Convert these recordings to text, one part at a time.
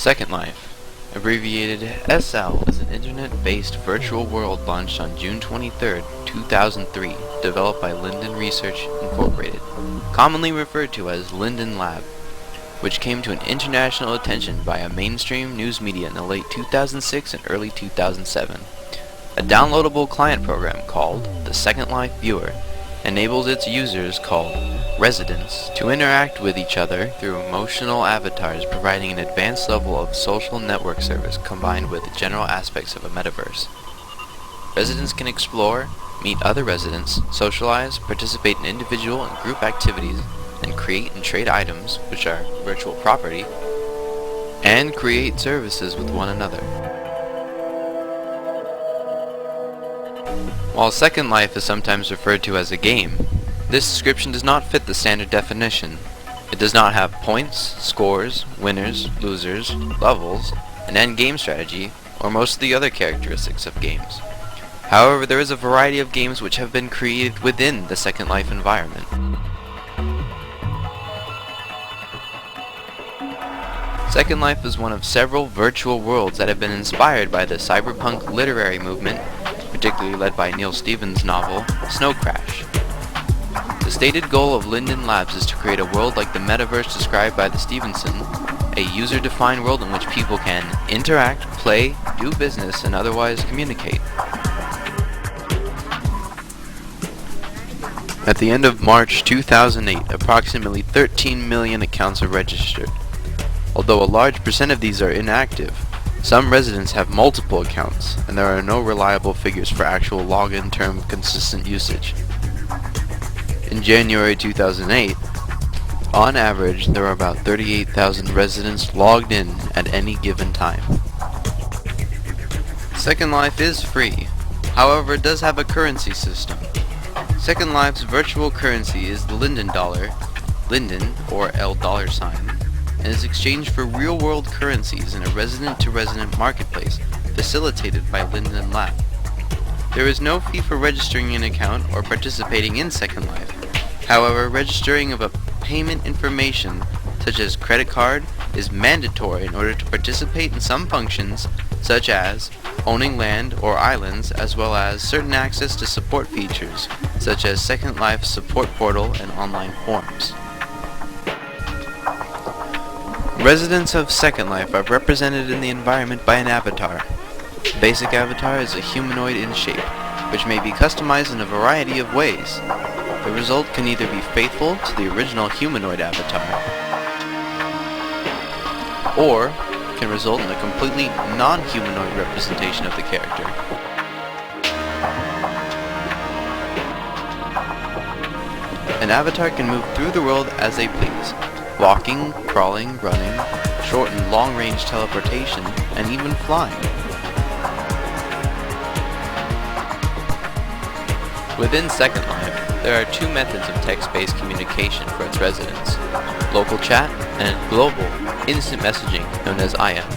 Second Life, abbreviated SL, is an internet-based virtual world launched on June 23, 2003, developed by Linden Research Incorporated, commonly referred to as Linden Lab, which came to an international attention via mainstream news media in the late 2006 and early 2007. A downloadable client program called the Second Life Viewer enables its users, called residents, to interact with each other through emotional avatars, providing an advanced level of social network service combined with the general aspects of a metaverse. Residents can explore, meet other residents, socialize, participate in individual and group activities, and create and trade items, which are virtual property, and create services with one another. While Second Life is sometimes referred to as a game, this description does not fit the standard definition. It does not have points, scores, winners, losers, levels, an end game strategy, or most of the other characteristics of games. However, there is a variety of games which have been created within the Second Life environment. Second Life is one of several virtual worlds that have been inspired by the cyberpunk literary movement, particularly led by Neil Stevens' novel, Snow Crash. The stated goal of Linden Labs is to create a world like the metaverse described by the Stevenson, a user-defined world in which people can interact, play, do business, and otherwise communicate. At the end of March 2008, approximately 13 million accounts are registered. Although a large percent of these are inactive, some residents have multiple accounts, and there are no reliable figures for actual login term consistent usage. In January 2008, on average, there are about 38,000 residents logged in at any given time. Second Life is free, however it does have a currency system. Second Life's virtual currency is the Linden Dollar, Linden, or $, and is exchanged for real-world currencies in a resident-to-resident marketplace facilitated by Linden Lab. There is no fee for registering an account or participating in Second Life. However, registering of a payment information, such as credit card, is mandatory in order to participate in some functions, such as owning land or islands, as well as certain access to support features, such as Second Life's support portal and online forums. Residents of Second Life are represented in the environment by an avatar. The basic avatar is a humanoid in shape, which may be customized in a variety of ways. The result can either be faithful to the original humanoid avatar, or can result in a completely non-humanoid representation of the character. An avatar can move through the world as they please, walking, crawling, running, short and long-range teleportation, and even flying. Within Second Life, there are two methods of text-based communication for its residents: local chat and global instant messaging, known as IM.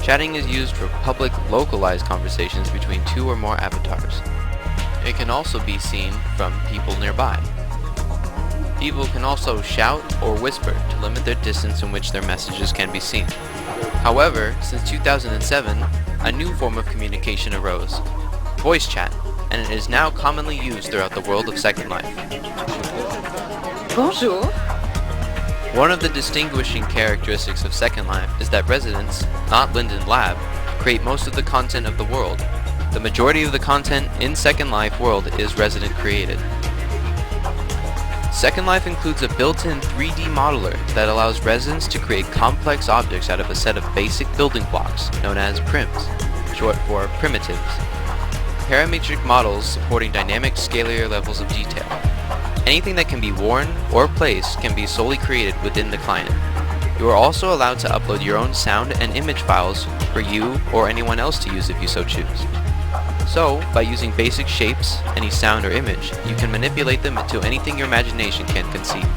Chatting is used for public localized conversations between two or more avatars. It can also be seen from people nearby. People can also shout or whisper to limit their distance in which their messages can be seen. However, since 2007, a new form of communication arose: voice chat, and it is now commonly used throughout the world of Second Life. Bonjour. One of the distinguishing characteristics of Second Life is that residents, not Linden Lab, create most of the content of the world. The majority of the content in Second Life world is resident created. Second Life includes a built-in 3D modeler that allows residents to create complex objects out of a set of basic building blocks, known as prims, short for primitives. Parametric models supporting dynamic scalar levels of detail. Anything that can be worn or placed can be solely created within the client. You are also allowed to upload your own sound and image files for you or anyone else to use if you so choose. So, by using basic shapes, any sound or image, you can manipulate them into anything your imagination can conceive.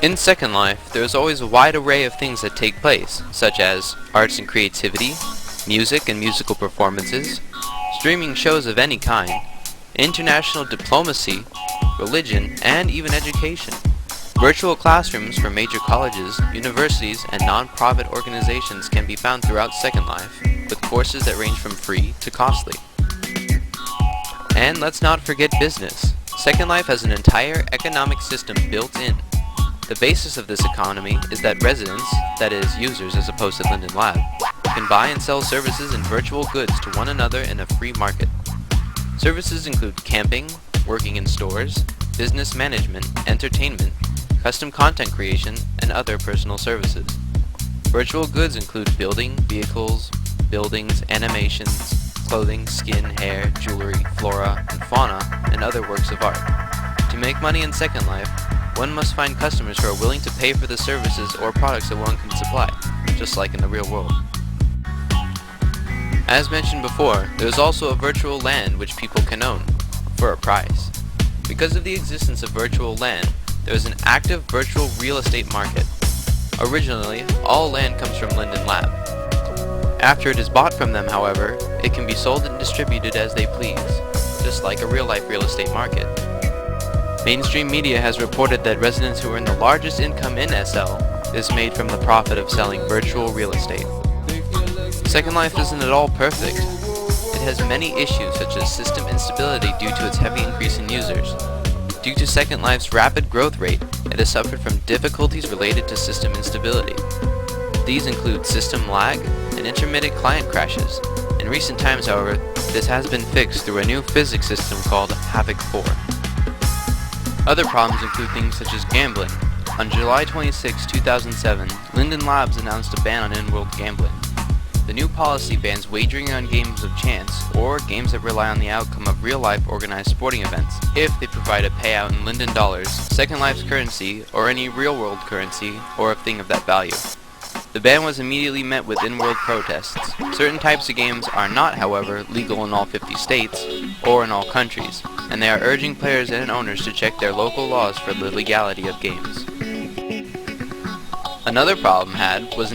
In Second Life, there is always a wide array of things that take place, such as arts and creativity, music and musical performances, streaming shows of any kind, international diplomacy, religion, and even education. Virtual classrooms for major colleges, universities, and non-profit organizations can be found throughout Second Life, with courses that range from free to costly. And let's not forget business. Second Life has an entire economic system built in. The basis of this economy is that residents, that is, users as opposed to Linden Lab, can buy and sell services and virtual goods to one another in a free market. Services include camping, working in stores, business management, entertainment, custom content creation, and other personal services. Virtual goods include building, vehicles, buildings, animations, clothing, skin, hair, jewelry, flora, and fauna, and other works of art. To make money in Second Life, one must find customers who are willing to pay for the services or products that one can supply, just like in the real world. As mentioned before, there is also a virtual land which people can own, for a price. Because of the existence of virtual land, there is an active virtual real estate market. Originally, all land comes from Linden Lab. After it is bought from them, however, it can be sold and distributed as they please, just like a real-life real estate market. Mainstream media has reported that residents who earn the largest income in SL is made from the profit of selling virtual real estate. Second Life isn't at all perfect. It has many issues such as system instability due to its heavy increase in users. Due to Second Life's rapid growth rate, it has suffered from difficulties related to system instability. These include system lag and intermittent client crashes. In recent times, however, this has been fixed through a new physics system called Havoc 4. Other problems include things such as gambling. On July 26, 2007, Linden Labs announced a ban on in-world gambling. The new policy bans wagering on games of chance or games that rely on the outcome of real-life organized sporting events if they provide a payout in Linden dollars, Second Life's currency, or any real-world currency or a thing of that value. The ban was immediately met with in-world protests. Certain types of games are not, however, legal in all 50 states or in all countries, and they are urging players and owners to check their local laws for the legality of games. Another problem had was an